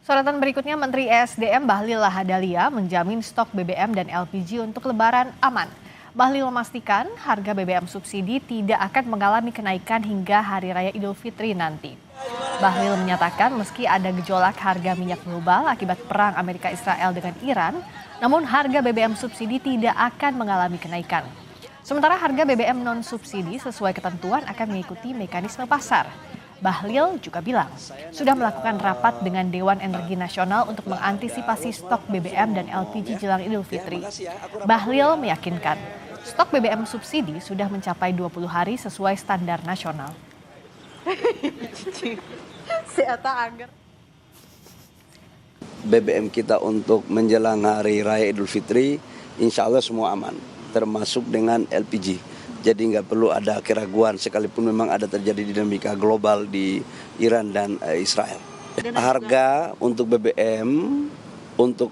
Sorotan berikutnya, Menteri ESDM Bahlil Lahadalia menjamin stok BBM dan LPG untuk Lebaran aman. Bahlil memastikan harga BBM subsidi tidak akan mengalami kenaikan hingga Hari Raya Idul Fitri nanti. Bahlil menyatakan meski ada gejolak harga minyak global akibat perang Amerika Israel dengan Iran, namun harga BBM subsidi tidak akan mengalami kenaikan. Sementara harga BBM non-subsidi sesuai ketentuan akan mengikuti mekanisme pasar. Bahlil juga bilang sudah melakukan rapat dengan Dewan Energi Nasional untuk mengantisipasi stok BBM dan LPG jelang Idul Fitri. Bahlil meyakinkan stok BBM subsidi sudah mencapai 20 hari sesuai standar nasional. BBM kita untuk menjelang Hari Raya Idul Fitri, insya Allah semua aman, termasuk dengan LPG. Jadi nggak perlu ada keraguan sekalipun memang ada terjadi dinamika global di Iran dan Israel. Harga untuk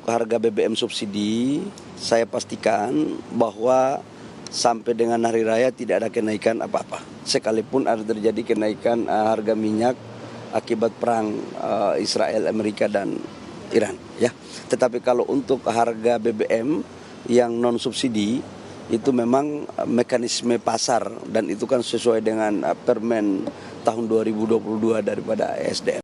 harga BBM subsidi, saya pastikan bahwa sampai dengan Hari Raya tidak ada kenaikan apa-apa. Sekalipun ada terjadi kenaikan harga minyak akibat perang Israel, Amerika dan Iran. Ya. Tetapi kalau untuk harga BBM yang non subsidi itu memang mekanisme pasar dan itu kan sesuai dengan Permen tahun 2022 daripada ESDM.